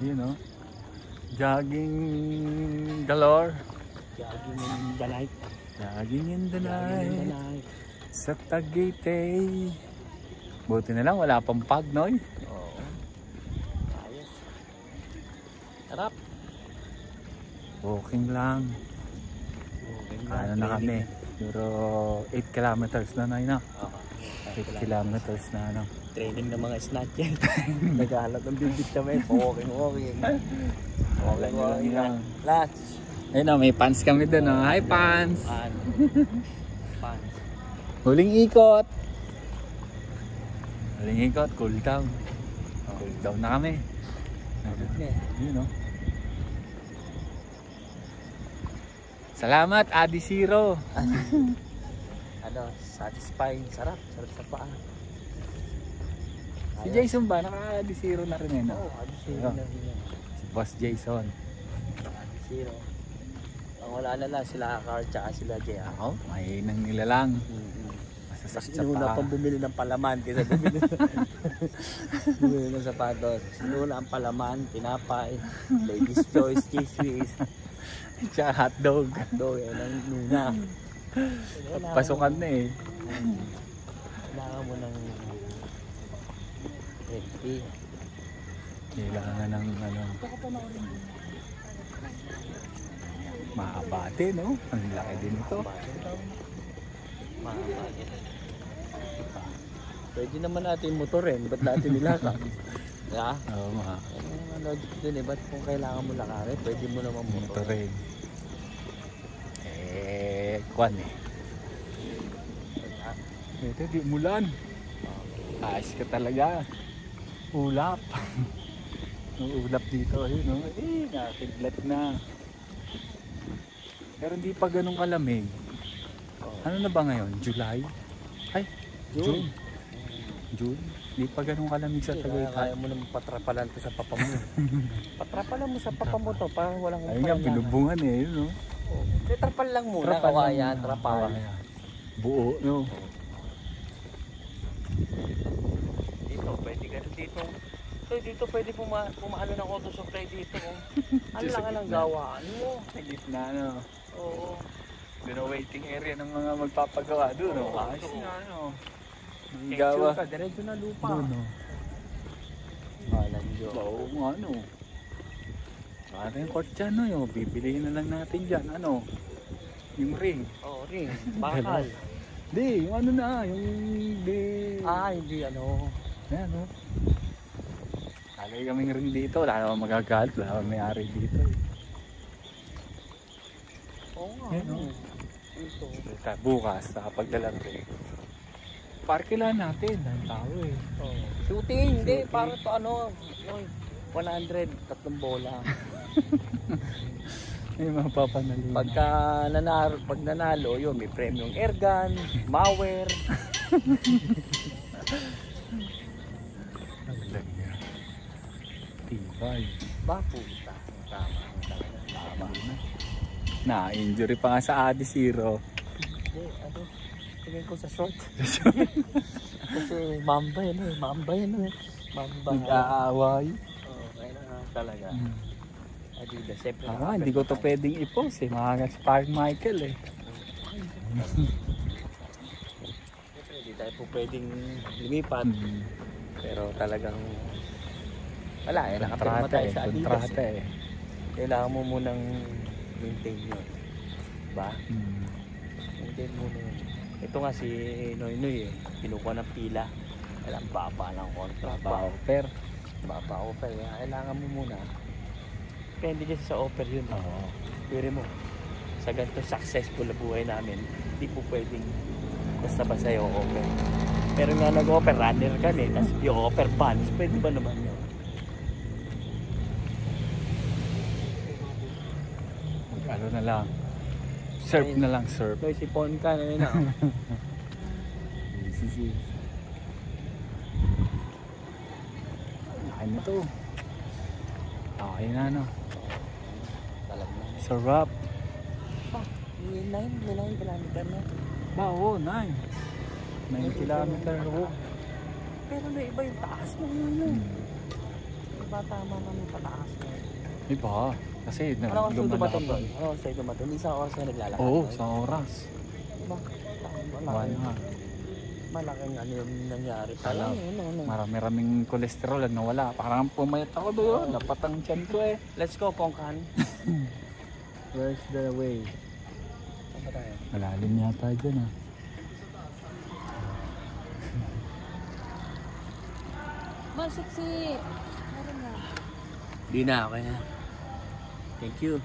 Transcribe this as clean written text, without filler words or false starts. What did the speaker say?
You know, jogging galore. Jogging in the night. Jogging in the night. Jogging in the night. Sa Tagaytay. Buti na lang, wala pang pagnoy. Oo. Ayos. Sarap. Walking lang. Ano na kami? Siguro 8 kilometers na na. 8 kilometers na ano. Training ng mga snatcher. Naghahanap ng bibig kami. Walking. Walking lang. Lats. Ayun o, may pants kami dun o. Hi pants! Pants. Huling ikot! Huling ikot, cool down. Cool down na kami. Yun o. Salamat, Adi Zero. Ano, satisfying, sarap sa paa. Si Jason ba? Naka-Adi Zero na rin eh, no? Oo, Adi Zero na rin yan. Si Boss Jason. Adi Zero. Ang wala na lang sila Carl tsaka sila J.A. Ako, mahinang nila lang. Masasakit sa Sinuna paa. pang bumili ng palaman kaysa bumili ng sapatos. Sinuna ang palaman, tinapay, ladies choice, cheese whiz. Tsaka hotdog. Hotdog, yan ang nuna. Pasukan na eh. Kailangan mo ng healthy. Kailangan ng ano. Mahabate, no? Ang laki din ito. Pwede naman natin motorin. Ba't natin nilakad? Yeah? Oo nga. Ang logic dun eh. Ba't kung kailangan mo lakarin, pwede mo naman motorin. Kwan eh. Ito di umulan. Ayos ka talaga. Ulap. Ulap dito. Ayun, no? Nakakidlat na. Pero hindi pa ganun kalamig. Ano na ba ngayon? July? Ay, June. June? Hindi pa ganun kalamig sa Tagaytay. Kaya mo naman patrapalan to sa papa mo. Patrapalan mo sa papa mo to para walang ayun nga, binubungan eh. Yun, no? Trapal lang muna. Kawayan, trapal. Buo, no? Dito, pwede ka dito. So dito pwede pumahalo ng auto supply dito. Ano lang ang gawaan mo? Sa gitna, no? Oo. Doon ang waiting area ng mga magpapagawa doon, no? Ayos na, ano? Picture ka, diretso na lupa. Doon, no? Alanjo. Oo, ano? Para yung court dyan, no? Yung bibilihin na lang natin dyan, ano? Yung ring. Oo, ring. Bakal. Hindi, yung ano na, yung hindi... Hindi ano. Ayan, no? Lagay kaming ring dito, wala naman magagalit, wala naman may-ari dito. Oo nga. Ayan, no? Dito. Bukas, nakapagdalang ring. Parke lang natin, ang tao eh. Shooting, hindi. Para to ano, 100, tatlong bola. May mapapanalo. Pag nanalo, yun, may premium airgun, mower. Ang lagya. Tibay. Ba, puta. Tama na. Na-injury pa nga sa Adi Zero. Hindi, ano, tingin ko sa short. Kasi mamba yan eh, mamba. Nag-aaway. Oo, kaya talaga. Adidas, siyempre. Hindi ko to pwedeng i-post eh. Makagat si Park Michael eh. Siyempre, hindi tayo po pwedeng lumipat. Pero talagang wala eh, nakapirma tayo sa Adidas. Kontrata eh. Kailangan mo munang maintain yun. Diba? Maintain mo na yun. Ito nga si Noy Noy eh, kinukuha ng pila. Kailangan baba ng kontra. Offer. Baba offer. Kailangan mo muna. Depende kasi sa offer yun. Pero mo, sa ganito successful na buhay namin, hindi po pwedeng basta-basta yung offer. Pero nga nag-offer, runner ka eh, tapos yung offer bonds, pwede ba naman yun? Ano na lang. Surf na lang, surf. So, sipon ka na yun ako. Laki na to. Okay na, no? Talag na. Sarap. May 9 kilometer na. Oo, 9 kilometer walk. Pero na iba yung taas mo yun. baka tama naman pataas na. Iba. Kasi Ano oras tayo lumala dumating pa. doon? Ano oras tayo dumating? Isang oras na naglalakad. Oo, tayo. sa oras. Diba? Wala. Malaking ano yung nangyari. Alam. Ano. Marami-raming kolesterol ang nawala. Parang pumayat ako doon. Dapat ang tiyan ko eh. Let's go, Pongkan. Where's the way? Saan ba tayo? Malalim yata dyan ah. Masiksi. Meron na. Di na, okay na. Thank you.